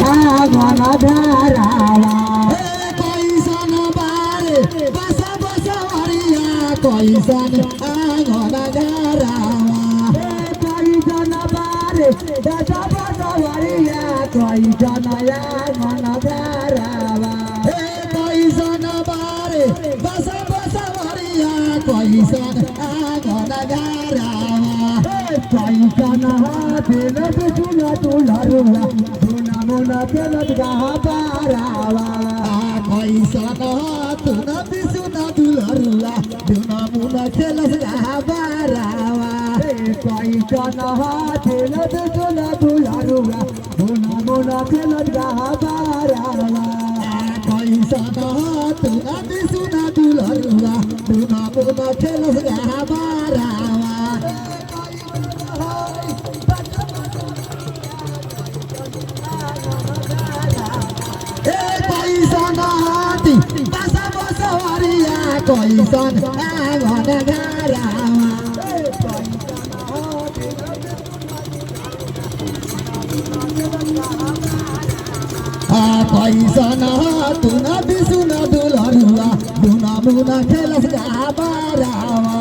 आंगन धारावा कैसन बारे बसा बसवरिया कैसन आंगन धारावा कैसन बारे बसा बसवरिया कैसन आंगन धारावा कैसन बारे बसा बसवरिया कैसन आंगन धारावा कैसन हाथिन बिचुला तुलरुआ धुना मुना चलत गहा पारावा कैसन तुन बिसुना दुलरुआ धुना मुना चलत गहा पारावा कैसन हाथिन बिचुला तुलरुआ धुना मुना चलत गहा पारावा कैसन तुन बिसुना दुलरुआ धुना मुना चलत गहा पारावा कैसन हाथी बसा बसवरिया कैसन आंगन धारावा कैसन तुन बिसुन दुलरुआ धुना मुना खेलस गहा पारावा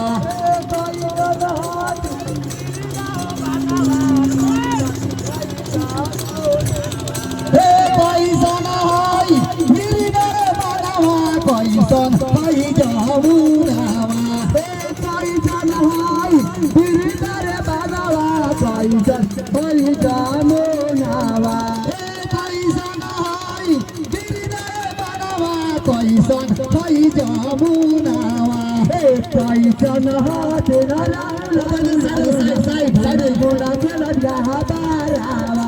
कैसन हई गिरिधर बनवा कैसन हई जमुनावा कैसन हाय गिरिधर बनवा कैसन हई जमुनावा कैसन हई गिरिधर बनवा कैसन हई जमुनावा कैसन हाथ गुना चलत गहा पारावा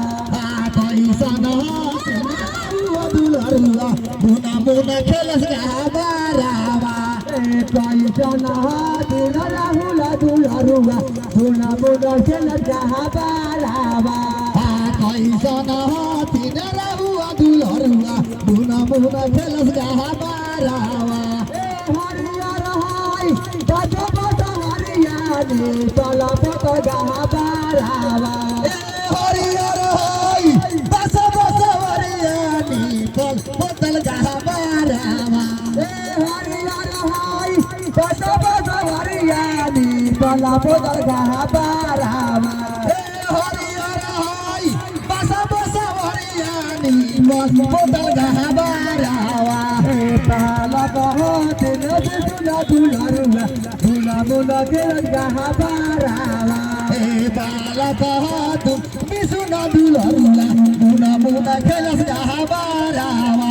कैसन दुलरुआ धुना मुना खेलस गहा पारावा कैसन हाथ राहुला दुलरुआ धुना मुना चलत गहा पारावा कैसन तीन रहुआ दुलरुआ धुना मुना खेलस गहा पारावा हरियर हाय बज बज हरियाली चल पत गहा पारावा हरियर हई बस बसवरियानी पल पतल गहा पारावा हरियर हाय बज बज हरियाली चल पत गहा पारावा हरियर हई बस बसवरियानी पल पतल गहा पारावा ताला बहुत नदी सुना दुलरुआ धुना मुना खेलत गहा पारावा बालक तू बिसुना दुलरुआ धुना मुना खेलस गहा पारावा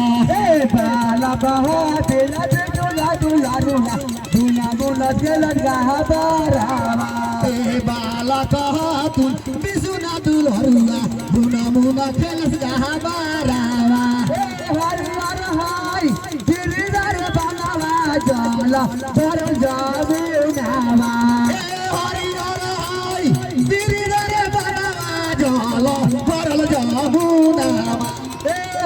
ताला बहुत नदी सुना दुलरुआ धुना मुना खेलत गहा पारावा बालक तू बिसुना दुलरुआ धुना मुना खेलस गहा पारावा हरियर हाय गिरिधर बनवा जला पर जमुनावा हरियर हई गिरिधर बनवा जल परल जमुनावा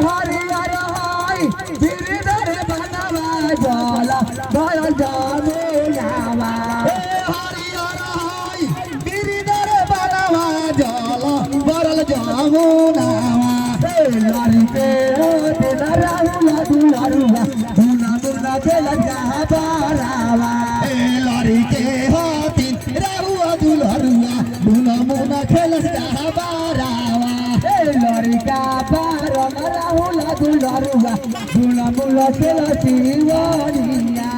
हरियर हाय गिरिधर बनवा जला पर जमुनावा हरियर हई गिरिधर बनवा जल परल जमुनावा लड़के दिन राहुला दुलरुआ धुना मुना खेलत गहा पारावा लड़के हाथिन रहुआ दुलरुआ धुना मुना खेलस गहा पारावा लड़का पारन राहुला दुलरुआ धुना मुना खेलत जीवनिया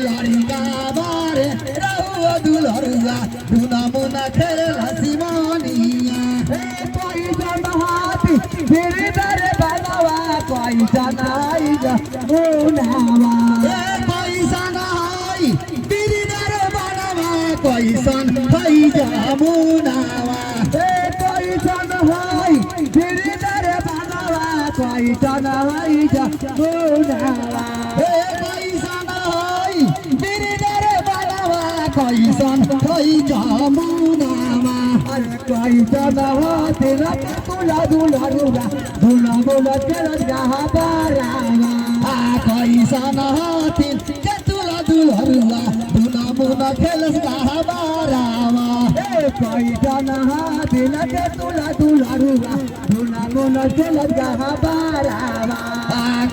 लड़का बारे रहुआ दुलरुआ धुना मुना खेलस मनिया कैसन हाथी गिरिधर बनवा कैसन आई जमुनावा कैसन हई गिरिधर बनवा कैसन हई जमुनावा कैसन हाय गिरिधर बनवा कैसन आई जमुनावा कैसन हई गिरिधर बनवा कैसन हई जमुनावा कैसन हाथी तुला दुलरुआ धुना मुना खेलत गहा पारावा कैसन हाथिन तुला दुलरुआ धुना मुना खेलस गहा पारावा कैसन हाथी तुला दुलरुआ धुना मुना खेलत गहा बारावा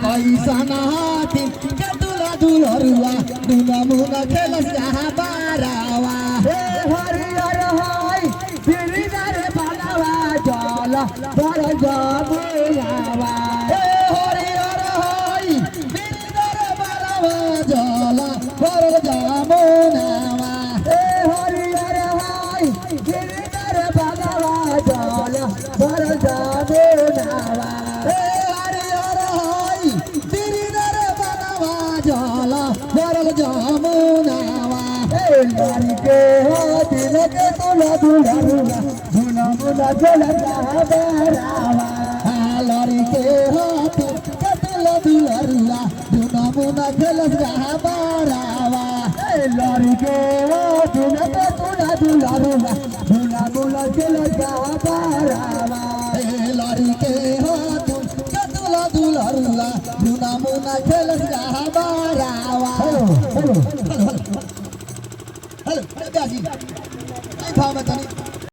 कैसन हाथी के दुला दुलरुआ दुना मुना खेलस गहा बारावा हे हरियर हाय गिरिधर बालावा जल पर जामुनावा हे हरिहर हाय गिरिधर बालावा जल पर जामुनावा हे हरियर हाय गिरिधर बालावा जल पर जामुनावा हे हरिहर हाय गिरिधर बालावा जल पर जामुनावा लारी के हाथी लगे तुला दुलारुला मुना मुना खेलत गहा बारावा लरी के हाथ कतल दुलरुआ दुना मुना खेलस गहा बारावा लारी के हाथी लगे तुला दुलारुला मुना मुना खेलत गहा बारावा लरी के हाथ कतल दुलरुआ दुना मुना खेलस गहा बारावा हेलो हेलो हेलो गाजी नहीं भाव में